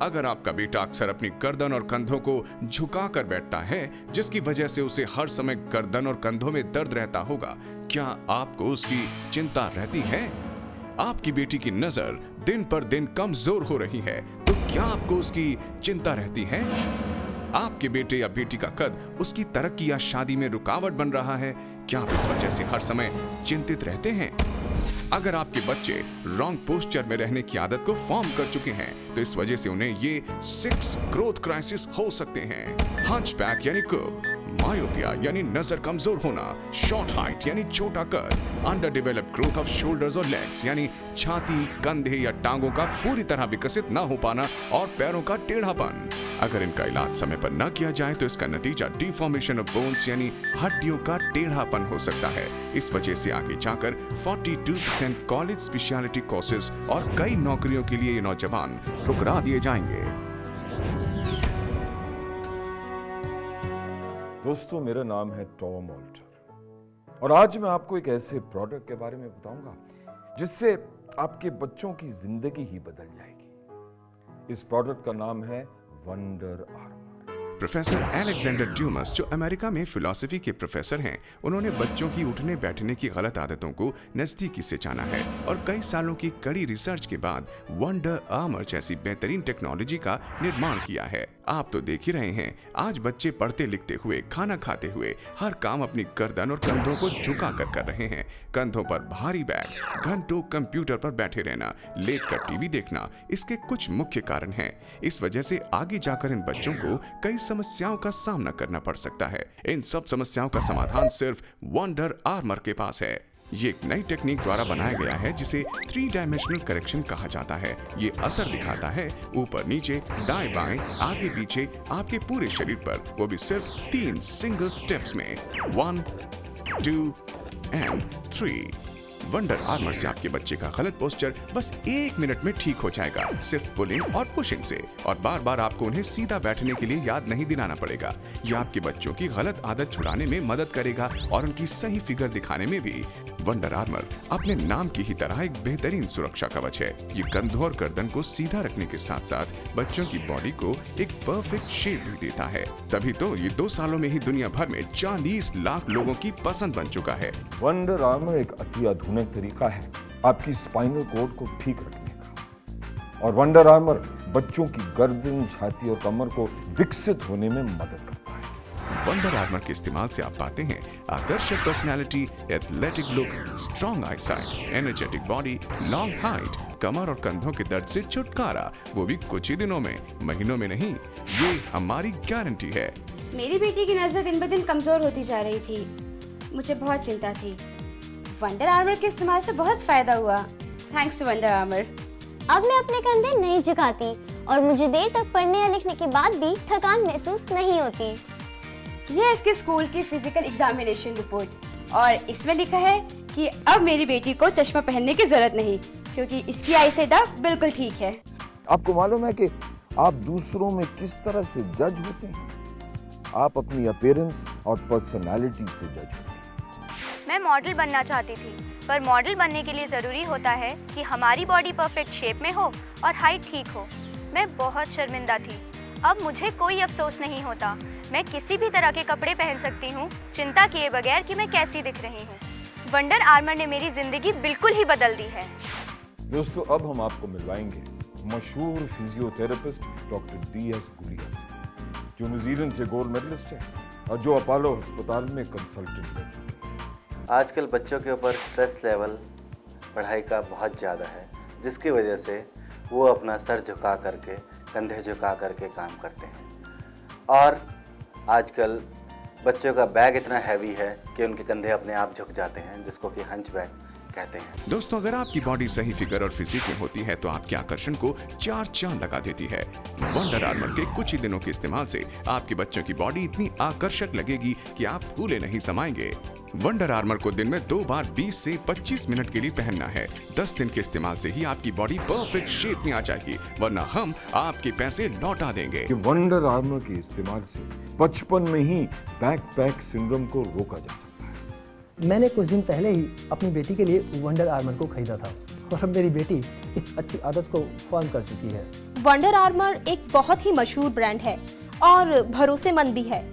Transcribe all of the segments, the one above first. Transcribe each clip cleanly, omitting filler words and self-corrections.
अगर आपका बेटा अक्सर अपनी गर्दन और कंधों को झुका कर बैठता है, जिसकी वजह से उसे हर समय गर्दन और कंधों में दर्द रहता होगा, क्या आपको उसकी चिंता रहती है? आपकी बेटी की नजर दिन पर दिन कमजोर हो रही है, तो क्या आपको उसकी चिंता रहती है? आपके बेटे या बेटी का कद उसकी तरक्की या शादी में रुकावट बन रहा है, क्या आप इस वजह से हर समय चिंतित रहते हैं? अगर आपके बच्चे रॉन्ग पोस्चर में रहने की आदत को फॉर्म कर चुके हैं, तो इस वजह से उन्हें ये 6 ग्रोथ क्राइसिस हो सकते हैं। हंचबैक यानी कर्व, मायोपिया यानी नजर कमजोर होना, शॉर्ट हाइट यानी छोटा कद, under developed growth off shoulders और लेग्स यानी छाती, कंधे या टांगों का पूरी तरह विकसित न हो पाना और पैरों का टेढ़ापन। अगर इनका इलाज समय पर न किया जाए तो इसका नतीजा डिफॉर्मेशन ऑफ बोन्स यानी हड्डियों का टेढ़ापन हो सकता है। इस वजह से आगे जाकर 42% कॉलेज स्पेशलिटी कोर्सेज और कई नौकरियों के लिए ये नौजवान ठुकरा दिए जाएंगे। दोस्तों, मेरा नाम है टॉम ऑल्टर और आज मैं आपको एक ऐसे प्रोडक्ट के बारे में बताऊंगा जिससे आपके बच्चों की जिंदगी ही बदल जाएगी। इस प्रोडक्ट का नाम है wonder armour. Professor Alexander Dumas, जो अमेरिका में फिलॉसफी के प्रोफेसर हैं, उन्होंने बच्चों की उठने बैठने की गलत आदतों को नजदीकी से जाना है और कई सालों की कड़ी रिसर्च के बाद वंडर आर्मर जैसी बेहतरीन टेक्नोलॉजी का निर्माण किया है। आप तो देख ही रहे हैं, आज बच्चे पढ़ते लिखते हुए, खाना खाते हुए हर काम अपनी गर्दन और कंधों को झुका कर रहे हैं। कंधों पर भारी बैग, घंटों कंप्यूटर पर बैठे रहना, लेटकर टीवी देखना इसके कुछ मुख्य कारण हैं। इस वजह से आगे जाकर इन बच्चों को कई समस्याओं का सामना करना पड़ सकता है। इन सब समस्याओं का समाधान सिर्फ वंडर आर्मर के पास है। ये एक नई टेक्निक द्वारा बनाया गया है जिसे 3 डायमेंशनल करेक्शन कहा जाता है। ये असर दिखाता है ऊपर नीचे, दाएं बाएं, आगे पीछे, आपके पूरे शरीर पर, वो भी सिर्फ 3 सिंगल स्टेप्स में। 1, 2 एंड 3। वंडर आर्मर से आपके बच्चे का गलत पोस्चर बस 1 मिनट में ठीक हो जाएगा, सिर्फ पुलिंग और पुशिंग से। और बार बार आपको उन्हें सीधा बैठने के लिए याद नहीं दिलाना पड़ेगा। यह आपके बच्चों की गलत आदत छुड़ाने में मदद करेगा और उनकी सही फिगर दिखाने में भी। वंडर आर्मर अपने नाम की ही तरह एक बेहतरीन सुरक्षा कवच है। ये कंधों और गर्दन को सीधा रखने के साथ साथ बच्चों की बॉडी को एक परफेक्ट शेप भी देता है। तभी तो ये 2 सालों में ही दुनिया भर में 40 लाख लोगों की पसंद बन चुका है। वंडर आर्मर एक अति आधुनिक तरीका है आपकी स्पाइनल कॉर्ड को ठीक रखने का, और वंडर आर्मर बच्चों की गर्दन, छाती और कमर को विकसित होने में मदद करता है। वंडर आर्मर के इस्तेमाल से आप पाते हैं आकर्षक personality, athletic look, strong eyesight, energetic body, long height, कमर और कंधों के दर्द से छुटकारा, वो भी कुछ ही दिनों में, महीनों में नहीं। ये हमारी गारंटी है। मेरी बेटी की नजर दिन ब दिन कमजोर होती जा रही थी। मुझे बहुत चिंता थी। वंडर आर्मर के इस्तेमाल से बहुत फायदा हुआ। Thanks to Wonder Armour. अब मैं अपने कंधे नहीं झुकाती और मुझे देर तक पढ़ने या लिखने के बाद भी थकान महसूस नहीं होती। ये इसके स्कूल की फिजिकल एग्जामिनेशन रिपोर्ट, और इसमें लिखा है कि अब मेरी बेटी को चश्मा पहनने की जरूरत नहीं, क्योंकि इसकी आईसाइट अब बिल्कुल ठीक है। आपको मालूम है कि आप दूसरों में किस तरह से जज होते हैं? आप अपनी अपीयरेंस और पर्सनालिटी से जज होते हैं। मैं मॉडल बनना चाहती थी, पर मॉडल बनने के लिए ज़रूरी होता है कि हमारी बॉडी परफेक्ट शेप में हो और हाइट ठीक हो। मैं बहुत शर्मिंदा थी। अब मुझे कोई अफसोस नहीं होता। मैं किसी भी तरह के कपड़े पहन सकती हूँ, चिंता किए बगैर कि मैं कैसी दिख रही हूँ। वंडर आर्मर ने मेरी ज़िंदगी बिल्कुल ही बदल दी है। दोस्तों, अब हम आपको मिलवाएंगे मशहूर फिजियोथेरेपिस्ट डॉक्टर DS गुलिया से, जो न्यूजीलैंड से गोल्ड मेडलिस्ट है और जो अपोलो अस्पताल में कंसल्टेंट रह चुके हैं। आजकल बच्चों के ऊपर स्ट्रेस लेवल पढ़ाई का बहुत ज़्यादा है, जिसकी वजह से वो अपना सर झुका करके, कंधे झुका करके काम करते हैं। और आजकल बच्चों का बैग इतना हैवी है कि उनके कंधे अपने आप झुक जाते हैं, जिसको कि हंचबैक कहते हैं। दोस्तों, अगर आपकी बॉडी सही फिगर और फिजिक में होती है तो आपके आकर्षण को 4 चांद लगा देती है। वंडर आर्मर के कुछ ही दिनों के इस्तेमाल से आपके बच्चों की बॉडी इतनी आकर्षक लगेगी कि आप फूले नहीं समाएंगे। वंडर आर्मर को दिन में 2 बार 20 से 25 मिनट के लिए पहनना है। 10 दिन के इस्तेमाल से ही आपकी बॉडी परफेक्ट शेप में आ जाएगी, वरना हम आपके पैसे लौटा देंगे। कि वंडर आर्मर के इस्तेमाल से बचपन में ही बैकपैक सिंड्रोम को रोका जा सकता है। मैंने कुछ दिन पहले ही अपनी बेटी के लिए वंडर आर्मर को खरीदा था और अब मेरी बेटी इस अच्छी आदत को फॉर्म कर चुकी है। वंडर आर्मर एक बहुत ही मशहूर ब्रांड है और भरोसेमंद भी है।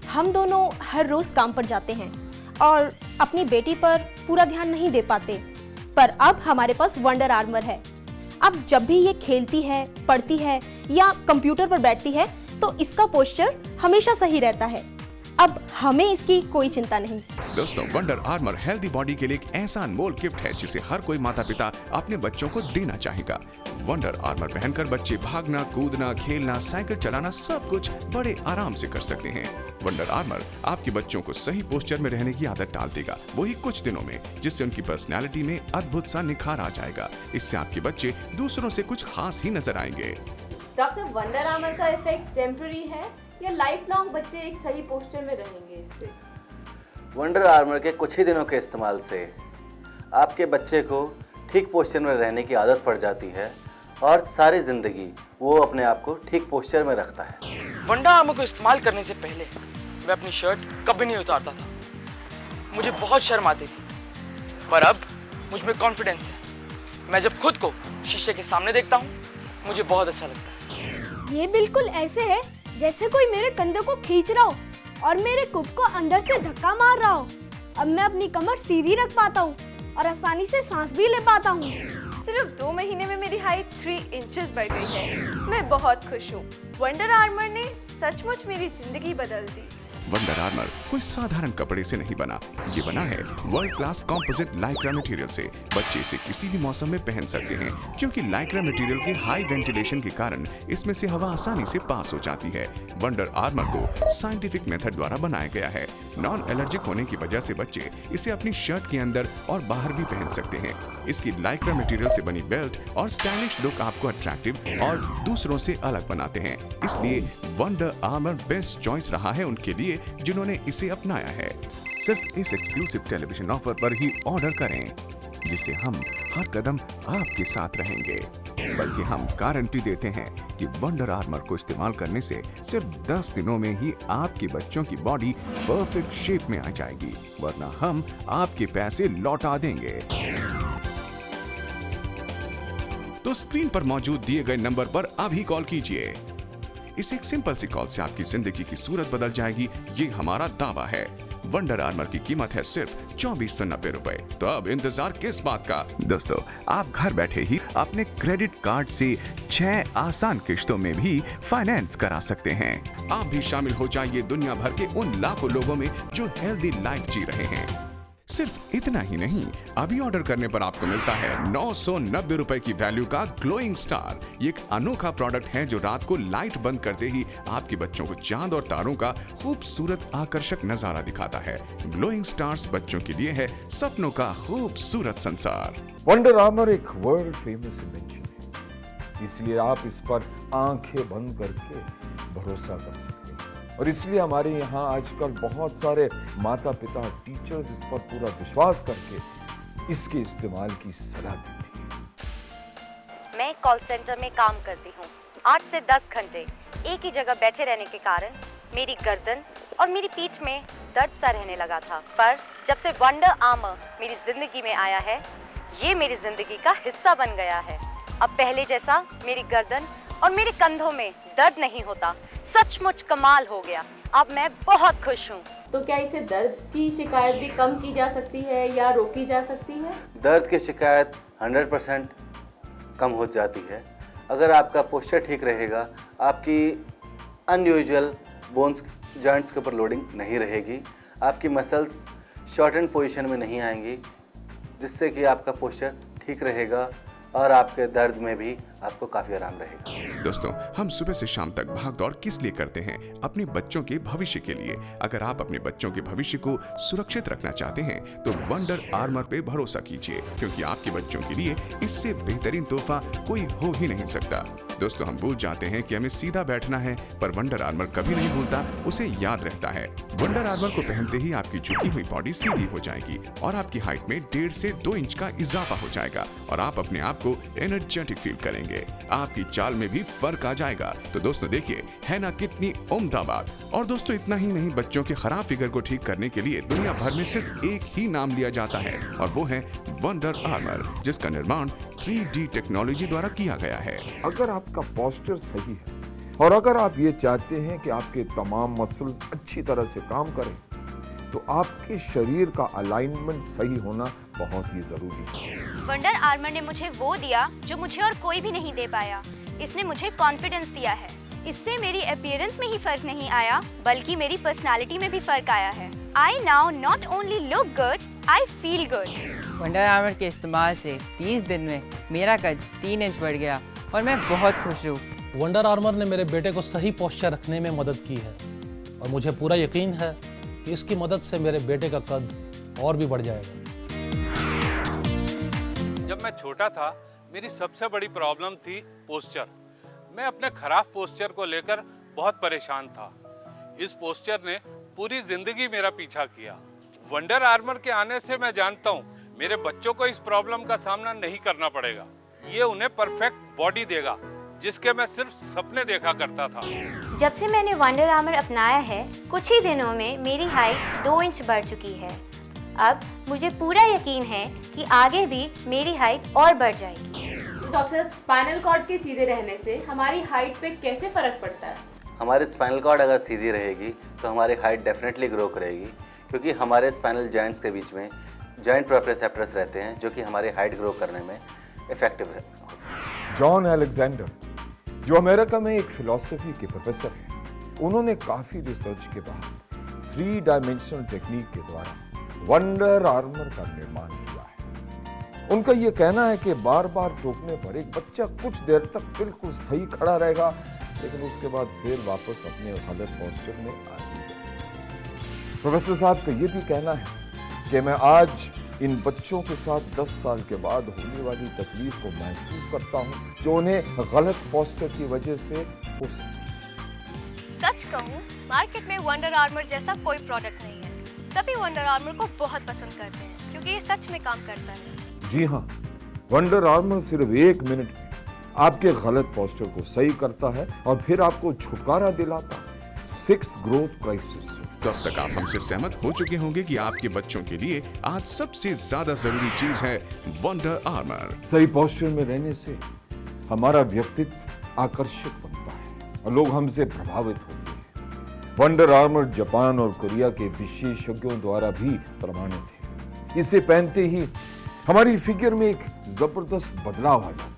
हम दोनों हर रोज काम पर जाते हैं और अपनी बेटी पर पूरा ध्यान नहीं दे पाते, पर अब हमारे पास वंडर आर्मर है। अब जब भी ये खेलती है, पढ़ती है या कंप्यूटर पर बैठती है तो इसका पोस्चर हमेशा सही रहता है। अब हमें इसकी कोई चिंता नहीं। दोस्तों, वंडर आर्मर हेल्दी बॉडी के लिए एक ऐसा अनमोल गिफ्ट है जिसे हर कोई माता पिता अपने बच्चों को देना चाहेगा। वंडर आर्मर पहनकर बच्चे भागना, कूदना, खेलना, साइकिल चलाना सब कुछ बड़े आराम से कर सकते हैं। वंडर आर्मर आपके बच्चों को सही पोस्चर में रहने की आदत डाल देगा, वही कुछ दिनों में, जिससे उनकी पर्सनैलिटी में अद्भुत सा निखार आ जाएगा। इससे आपके बच्चे दूसरों से कुछ खास ही नजर आएंगे। डॉक्टर, वंडर आर्मर का इफेक्ट टेम्पररी है या लाइफ लॉन्ग बच्चे एक सही पोस्चर में रहेंगे इससे? वंडर आर्मर के कुछ ही दिनों के इस्तेमाल से आपके बच्चे को ठीक पोस्चर में रहने की आदत पड़ जाती है और सारी ज़िंदगी वो अपने आप को ठीक पोस्चर में रखता है। वंडर आर्मर को इस्तेमाल करने से पहले मैं अपनी शर्ट कभी नहीं उतारता था। मुझे बहुत शर्म आती थी, पर अब मुझ में कॉन्फिडेंस है। मैं जब खुद को शीशे के सामने देखता हूँ मुझे बहुत अच्छा लगता है। ये बिल्कुल ऐसे है जैसे कोई मेरे कंधे को खींच रहा हो और मेरे कुप को अंदर से धक्का मार रहा हो। अब मैं अपनी कमर सीधी रख पाता हूँ और आसानी से सांस भी ले पाता हूँ। सिर्फ 2 महीने में मेरी हाइट 3 इंचेस बढ़ गई है। मैं बहुत खुश हूँ। वंडर आर्मर ने सचमुच मेरी जिंदगी बदल दी। वंडर आर्मर कोई साधारण कपड़े से नहीं बना, ये बना है world class composite Lycra material से। बच्चे इसे किसी भी मौसम में पहन सकते हैं क्योंकि लाइक्रा मटेरियल के हाई वेंटिलेशन के कारण इसमें से हवा आसानी से पास हो जाती है। वंडर आर्मर को साइंटिफिक मेथड द्वारा बनाया गया है। नॉन एलर्जिक होने की वजह से बच्चे इसे अपनी शर्ट के अंदर और बाहर भी पहन सकते हैं। इसकी लाइक्रा मटेरियल से बनी बेल्ट और स्टाइलिश लुक आपको अट्रैक्टिव और दूसरों से अलग बनाते हैं। इसलिए वंडर आर्मर बेस्ट चॉइस रहा है उनके लिए जिन्होंने इसे अपनाया है। सिर्फ इस एक्सक्लूसिव टेलीविजन ऑफर पर ही ऑर्डर करें, जिससे हम हर कदम आपके साथ रहेंगे। बल्कि हम गारंटी देते हैं कि वंडर आर्मर को इस्तेमाल करने से सिर्फ 10 दिनों में ही आपके बच्चों की बॉडी परफेक्ट शेप में आ जाएगी, वरना हम आपके पैसे लौटा देंगे। तो स्क्रीन पर मौजूद दिए गए नंबर पर अभी कॉल कीजिए। इस एक सिंपल सी कॉल से आपकी जिंदगी की सूरत बदल जाएगी, ये हमारा दावा है। वंडर आर्मर की कीमत है सिर्फ 2490 रुपए। तो अब इंतजार किस बात का? दोस्तों, आप घर बैठे ही अपने क्रेडिट कार्ड से 6 आसान किश्तों में भी फाइनेंस करा सकते हैं। आप भी शामिल हो जाइए दुनिया भर के उन लाखों लोगों में जो हेल्दी लाइफ जी रहे हैं। सिर्फ इतना ही नहीं, अभी ऑर्डर करने पर आपको मिलता है 990 रुपए की वैल्यू का ग्लोइंग स्टार। ये एक अनोखा प्रोडक्ट है जो रात को लाइट बंद करते ही आपके बच्चों को चांद और तारों का खूबसूरत आकर्षक नजारा दिखाता है। ग्लोइंग स्टार्स बच्चों के लिए है सपनों का खूबसूरत संसार। वंडर आर्मर एक वर्ल्ड फेमस इन्वेंशन है, इसलिए आप इस पर आंखें बंद करके भरोसा कर सकते हैं। और इसलिए हमारे यहाँ आजकल बहुत सारे माता पिता, टीचर्स इस पर पूरा विश्वास करके इसके इस्तेमाल की सलाह देते हैं। मैं कॉल सेंटर में काम करती हूँ। 8 से 10 घंटे एक ही जगह बैठे रहने के कारण मेरी गर्दन और मेरी पीठ में दर्द सा रहने लगा था। पर जब से वंडर आर्मर मेरी जिंदगी में आया है, ये मेरी जिंदगी का हिस्सा बन गया है। अब पहले जैसा मेरी गर्दन और मेरे कंधों में दर्द नहीं होता। सचमुच कमाल हो गया। अब मैं बहुत खुश हूँ। तो क्या इसे दर्द की शिकायत भी कम की जा सकती है या रोकी जा सकती है? दर्द की शिकायत 100% कम हो जाती है अगर आपका पोस्चर ठीक रहेगा। आपकी अनयूजुअल बोन्स, जॉइंट्स के ऊपर लोडिंग नहीं रहेगी, आपकी मसल्स शॉर्टन पोजीशन में नहीं आएंगी, जिससे कि आपका पोस्चर ठीक रहेगा और आपके दर्द में भी आपको काफी आराम रहेगा। दोस्तों, हम सुबह से शाम तक भाग दौड़ किस लिए करते हैं? अपने बच्चों के भविष्य के लिए। अगर आप अपने बच्चों के भविष्य को सुरक्षित रखना चाहते हैं तो वंडर आर्मर पे भरोसा कीजिए, क्योंकि आपके बच्चों के लिए इससे बेहतरीन तोहफा कोई हो ही नहीं सकता। दोस्तों, हम भूल जाते हैं कि हमें सीधा बैठना है, पर वंडर आर्मर कभी नहीं भूलता, उसे याद रहता है। वंडर आर्मर को पहनते ही आपकी झुकी हुई बॉडी सीधी हो जाएगी और आपकी हाइट में 1.5 से 2 इंच का इजाफा हो जाएगा और आप अपने आप को एनर्जेटिक फील करेंगे। आपकी चाल में भी फर्क आ जाएगा। तो दोस्तों देखिए, है ना कितनी उम्दा बात। और दोस्तों, इतना ही नहीं, बच्चों के खराब फिगर को ठीक करने के लिए दुनिया भर में सिर्फ एक ही नाम लिया जाता है और वो है वंडर आर्मर, जिसका निर्माण 3D टेक्नोलॉजी द्वारा किया गया है। अगर आपका पोस्चर सही है और अगर आप ये चाहते हैं कि आपके तमाम मसल्स अच्छी तरह से काम करें, तो आपके शरीर का अलाइनमेंट सही होना बहुत ही जरूरी है। वंडर आर्मर ने मुझे वो दिया जो मुझे और कोई भी नहीं दे पाया। इसने मुझे कॉन्फिडेंस दिया है। इससे मेरी अपीयरेंस में ही फर्क नहीं आया, बल्कि मेरी पर्सनालिटी में भी फर्क आया है। I now not only look good, I feel good. Wonder armour के इस्तेमाल से 30 दिन में मेरा कद 3 इंच बढ़ गया और मैं बहुत खुश हूँ। वंडर आर्मर ने मेरे बेटे को सही पोस्चर रखने में मदद की है और मुझे पूरा यकीन है कि इसकी मदद से मेरे बेटे का कद और भी बढ़ जाएगा। जब मैं छोटा था, मेरी सबसे बड़ी प्रॉब्लम थी पोस्चर। मैं अपने खराब पोस्चर को लेकर बहुत परेशान था। इस पोस्चर ने पूरी जिंदगी मेरा पीछा किया। वंडर आर्मर के आने से मैं जानता हूँ मेरे बच्चों को इस प्रॉब्लम का सामना नहीं करना पड़ेगा। ये उन्हें परफेक्ट बॉडी देगा, जिसके मैं सिर्फ सपने देखा करता था। जब से मैंने वंडर आर्मर अपनाया है, कुछ ही दिनों में मेरी हाइट 2 इंच बढ़ चुकी है। अब मुझे पूरा यकीन है कि आगे भी मेरी हाइट और बढ़ जाएगी। तो डॉक्टर साहब, स्पाइनल कॉर्ड के सीधे रहने से हमारी हाइट पे कैसे फर्क पड़ता है? हमारी स्पाइनल कॉर्ड अगर सीधी रहेगी तो हमारी हाइट डेफिनेटली ग्रो करेगी, क्योंकि हमारे स्पाइनल जॉइंट्स के बीच में जॉइंट प्रोप्रियोसेप्टर्स रहते हैं, जो कि हमारी हाइट ग्रो करने में इफेक्टिव है। जॉन अलेक्जेंडर, जो अमेरिका में एक फिलॉसफी के प्रोफेसर हैं, उन्होंने काफी रिसर्च के बाद 3 डायमेंशनल टेक्निक के द्वारा वंडर आर्मर का निर्माण किया है। उनका यह कहना है कि बार बार टोकने पर एक बच्चा कुछ देर तक बिल्कुल सही खड़ा रहेगा, लेकिन उसके बाद फिर वापस अपने गलत पोस्चर में आ जाएगा। प्रोफेसर साहब का यह भी कहना है कि मैं आज इन बच्चों के साथ 10 साल के बाद होने वाली तकलीफ को महसूस करता हूं, जो उन्हें गलत पोस्चर की वजह से हो सकती। सच कहूं, मार्केट में वंडर आर्मर जैसा कोई प्रोडक्ट नहीं है। सभी वंडर आर्मर को बहुत पसंद करते हैं, क्योंकि ये सच में काम करता है। जी हाँ, वंडर आर्मर सिर्फ 1 मिनट में आपके गलत पोस्चर को सही करता है और फिर आपको छुटकारा दिलाता है 6 ग्रोथ क्राइसिस। तब तक आप हमसे सहमत हो चुके होंगे कि आपके बच्चों के लिए आज सबसे ज्यादा जरूरी चीज है वंडर आर्मर। सही पोस्चर में रहने से हमारा व्यक्तित्व आकर्षक बनता है और लोग हमसे प्रभावित होते हैं। वंडर आर्मर जापान और कोरिया के विशेषज्ञों द्वारा भी प्रमाणित है। इसे पहनते ही हमारी फिगर में एक जबरदस्त बदलाव आ जाता है।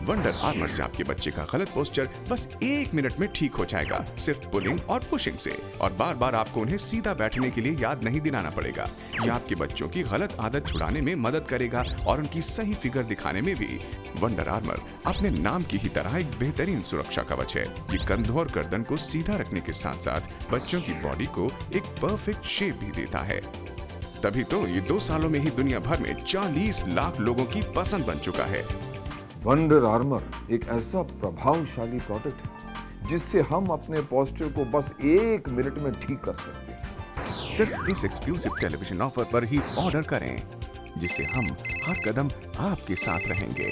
वंडर आर्मर से आपके बच्चे का गलत पोस्चर बस 1 मिनट में ठीक हो जाएगा, सिर्फ पुलिंग और पुशिंग से। और बार बार आपको उन्हें सीधा बैठने के लिए याद नहीं दिलाना पड़ेगा। यह आपके बच्चों की गलत आदत छुड़ाने में मदद करेगा और उनकी सही फिगर दिखाने में भी। वंडर आर्मर अपने नाम की ही तरह एक बेहतरीन सुरक्षा कवच है। ये कंधों और गर्दन को सीधा रखने के साथ साथ बच्चों की बॉडी को एक परफेक्ट शेप भी देता है। तभी तो ये 2 सालों में ही दुनिया भर में 40 लाख लोगों की पसंद बन चुका है। वंडर आर्मर एक ऐसा प्रभावशाली प्रोडक्ट है जिससे हम अपने पोस्चर को बस 1 मिनट में ठीक कर सकते हैं। सिर्फ इस एक्सक्लूसिव टेलीविजन ऑफर पर ही ऑर्डर करें, जिससे हम हर कदम आपके साथ रहेंगे।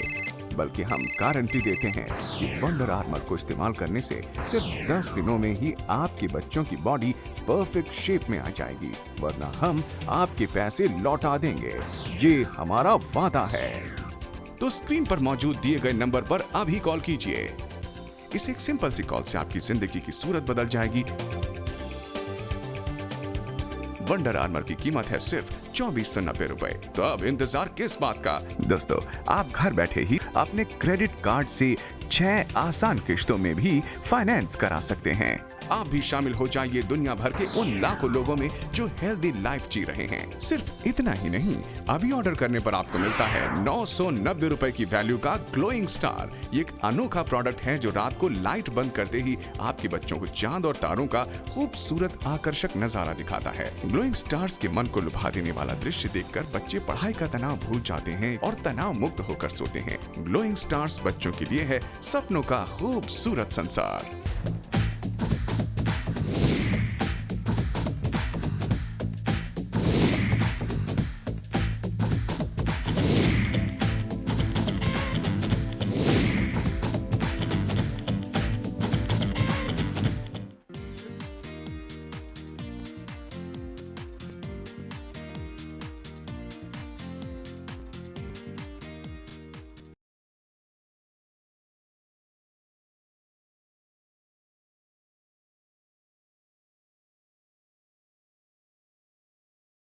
बल्कि हम गारंटी देते हैं कि वंडर आर्मर को इस्तेमाल करने से सिर्फ 10 दिनों में ही आपके बच्चों की बॉडी परफेक्ट शेप में आ जाएगी, वरना हम आपके पैसे लौटा देंगे। ये हमारा वादा है। तो स्क्रीन पर मौजूद दिए गए नंबर पर अभी कॉल कीजिए। इस एक सिंपल सी कॉल से आपकी जिंदगी की सूरत बदल जाएगी। वंडर आर्मर की कीमत है सिर्फ 2490 रुपए। तो अब इंतजार किस बात का? दोस्तों, आप घर बैठे ही अपने क्रेडिट कार्ड से 6 आसान किश्तों में भी फाइनेंस करा सकते हैं। आप भी शामिल हो जाइए दुनिया भर के उन लाखों लोगों में जो हेल्दी लाइफ जी रहे हैं। सिर्फ इतना ही नहीं, अभी ऑर्डर करने पर आपको मिलता है 990 रुपए की वैल्यू का ग्लोइंग स्टार। ये एक अनोखा प्रोडक्ट है जो रात को लाइट बंद करते ही आपके बच्चों को चांद और तारों का खूबसूरत आकर्षक नजारा दिखाता है। ग्लोइंग स्टार्स के मन को लुभा देने वाला दृश्य देखकर बच्चे पढ़ाई का तनाव भूल जाते हैं और तनाव मुक्त होकर सोते हैं। ग्लोइंग स्टार्स बच्चों के लिए है सपनों का खूबसूरत संसार।